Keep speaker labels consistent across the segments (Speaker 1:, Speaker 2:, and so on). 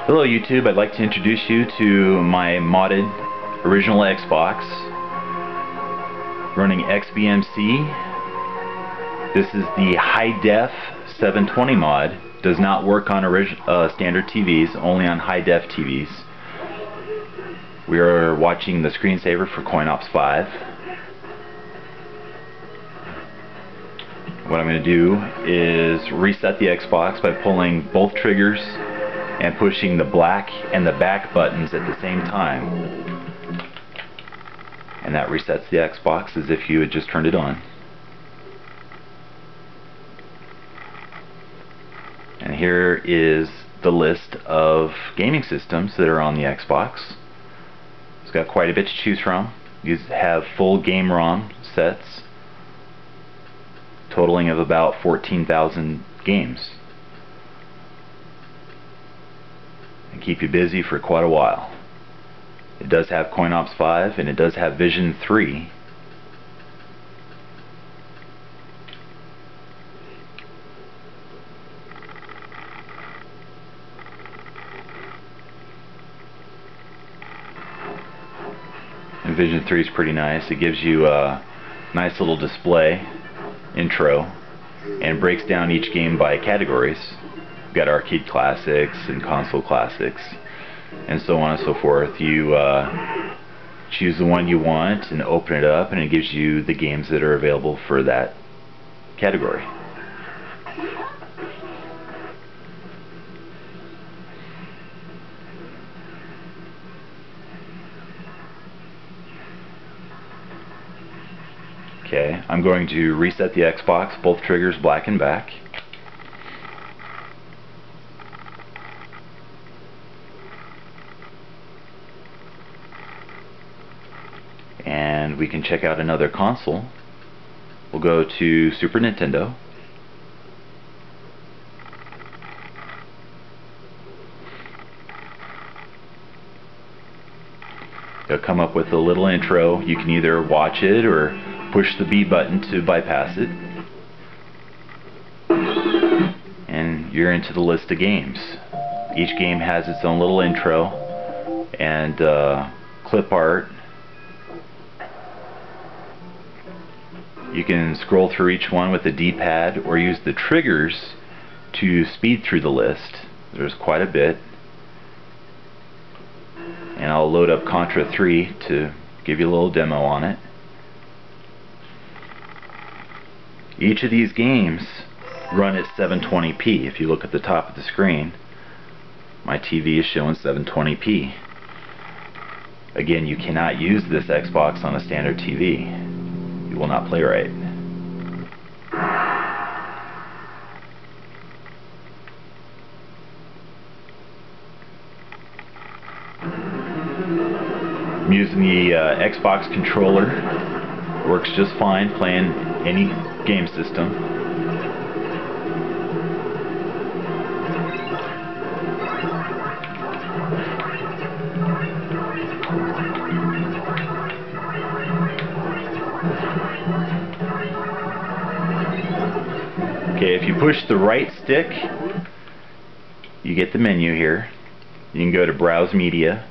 Speaker 1: Hello YouTube, I'd like to introduce you to my modded original Xbox running XBMC. This is the high def 720 mod. Does not work on standard TVs, only on high def TVs. We are watching the screensaver for CoinOps 5. What I'm going to do is reset the Xbox by pulling both triggers and pushing the black and the back buttons at the same time. And that resets the Xbox as if you had just turned it on. And here is the list of gaming systems that are on the Xbox. It's got quite a bit to choose from. You have full game ROM sets totaling of about 14,000 games. And keep you busy for quite a while. It does have CoinOps 5 and it does have Vision 3. And Vision 3 is pretty nice. It gives you a nice little display intro and breaks down each game by categories. You've got arcade classics and console classics and so on and so forth. You choose the one you want and open it up, and it gives you the games that are available for that category. Okay, I'm going to reset the Xbox, both triggers black and back. And we can check out another console. We'll go to Super Nintendo. It'll come up with a little intro. You can either watch it or push the B button to bypass it. And you're into the list of games. Each game has its own little intro and clip art. You can scroll through each one with the D-pad or use the triggers to speed through the list. There's quite a bit. And I'll load up Contra 3 to give you a little demo on it. Each of these games run at 720p. If you look at the top of the screen, my TV is showing 720p. Again, you cannot use this Xbox on a standard TV. You will not play right. I'm using the Xbox controller. Works just fine playing any game system. Okay, if you push the right stick, you get the menu here. You can go to Browse Media,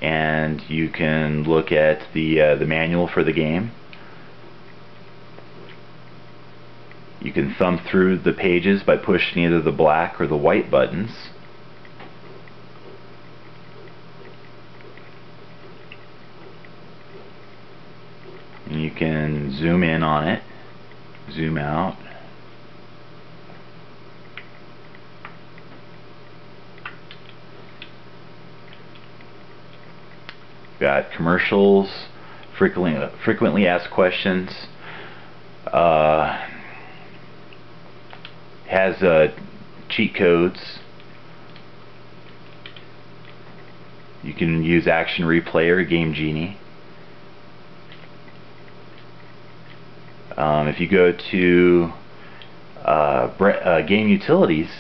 Speaker 1: and you can look at the manual for the game. You can thumb through the pages by pushing either the black or the white buttons. And you can zoom in on it, zoom out. Got commercials, frequently asked questions. Has cheat codes. You can use Action Replay or Game Genie. If you go to Game Utilities,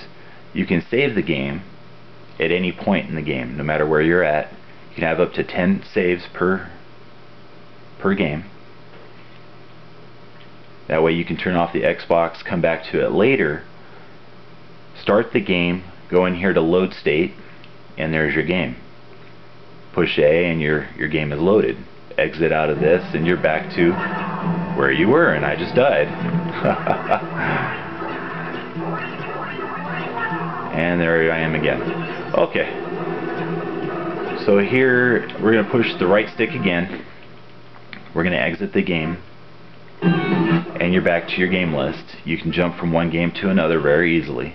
Speaker 1: you can save the game at any point in the game, no matter where you're at. You can have up to 10 saves per game. That way you can turn off the Xbox, come back to it later, start the game, go in here to load state, and there's your game. Push A and your game is loaded. Exit out of this and you're back to where you were, and I just died. And there I am again. Okay. So here we're going to push the right stick again. We're going to exit the game. And you're back to your game list. You can jump from one game to another very easily.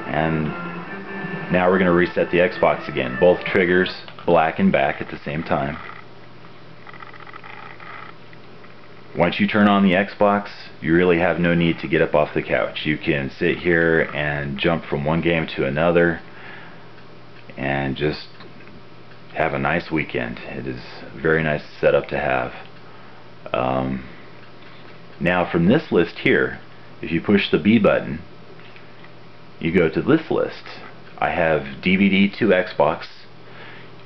Speaker 1: And now we're going to reset the Xbox again. Both triggers black and back at the same time. Once you turn on the Xbox, you really have no need to get up off the couch. You can sit here and jump from one game to another and just have a nice weekend. It is a very nice setup to have. Now from this list here, if you push the B button, you go to this list. I have DVD to Xbox.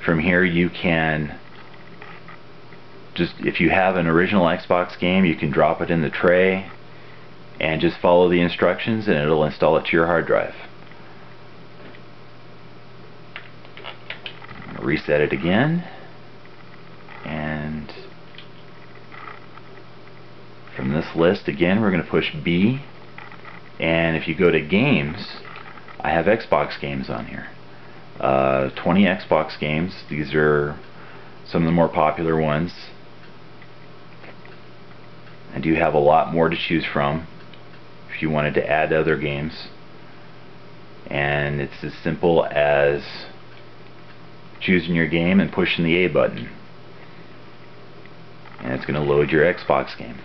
Speaker 1: From here you can just, if you have an original Xbox game, you can drop it in the tray and just follow the instructions and it'll install it to your hard drive. Reset it again, and from this list again we're going to push B, and if you go to games, I have Xbox games on here. 20 Xbox games. These are some of the more popular ones. I do have a lot more to choose from if you wanted to add other games, and it's as simple as choosing your game and pushing the A button, and it's going to load your Xbox game.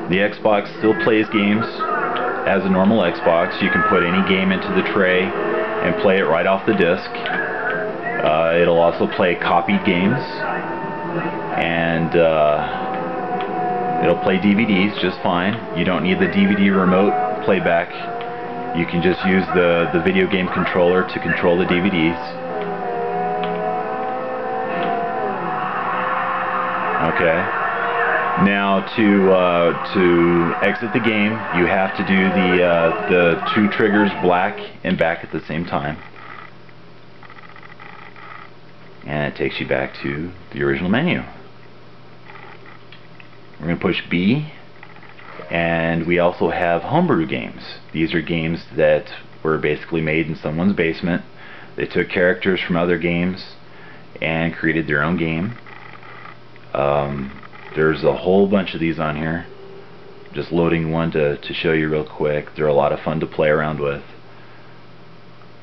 Speaker 1: The Xbox still plays games as a normal Xbox. You can put any game into the tray and play it right off the disc. It'll also play copied games, and it'll play DVDs just fine. You don't need the DVD remote playback. You can just use the video game controller to control the DVDs. Okay. Now to exit the game, you have to do the two triggers black and back at the same time, and it takes you back to the original menu. We're going to push B, and we also have Homebrew Games. These are games that were basically made in someone's basement. They took characters from other games and created their own game. There's a whole bunch of these on here. Just loading one to show you real quick. They're a lot of fun to play around with.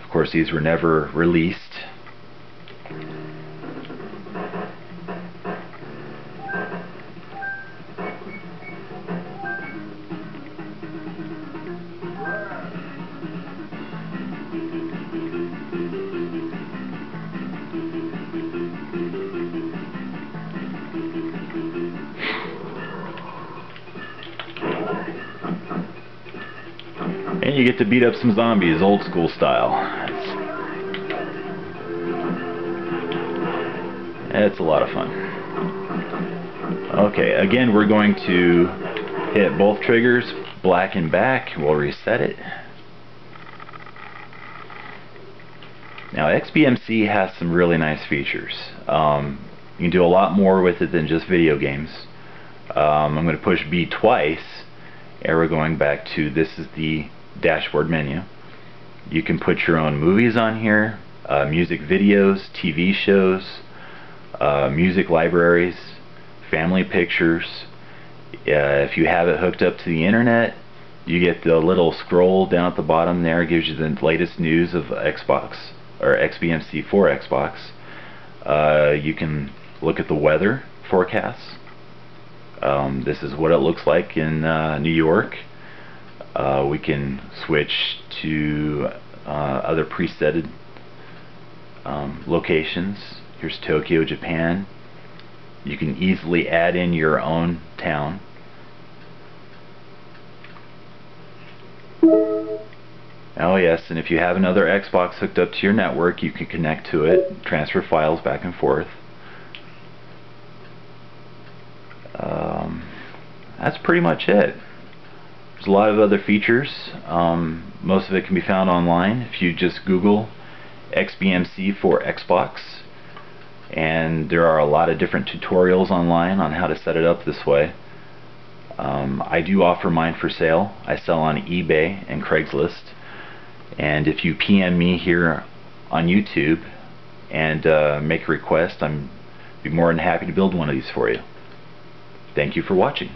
Speaker 1: Of course, these were never released. And you get to beat up some zombies, old school style. It's a lot of fun. Okay, again we're going to hit both triggers, black and back. We'll reset it. Now XBMC has some really nice features. You can do a lot more with it than just video games. I'm going to push B twice, and we're going back to, this is the dashboard menu. You can put your own movies on here, music videos, TV shows, music libraries, family pictures. If you have it hooked up to the internet, You get the little scroll down at the bottom there, gives you the latest news of Xbox or XBMC for Xbox. You can look at the weather forecasts. This is what it looks like in New York. We can switch to other presetted locations. Here's Tokyo, Japan. You can easily add in your own town. Oh yes, and if you have another Xbox hooked up to your network, you can connect to it, transfer files back and forth. That's pretty much it. There's a lot of other features. Most of it can be found online if you just Google XBMC for Xbox, and there are a lot of different tutorials online on how to set it up this way. I do offer mine for sale. I sell on eBay and Craigslist, and if you PM me here on YouTube and make a request, I'd be more than happy to build one of these for you. Thank you for watching.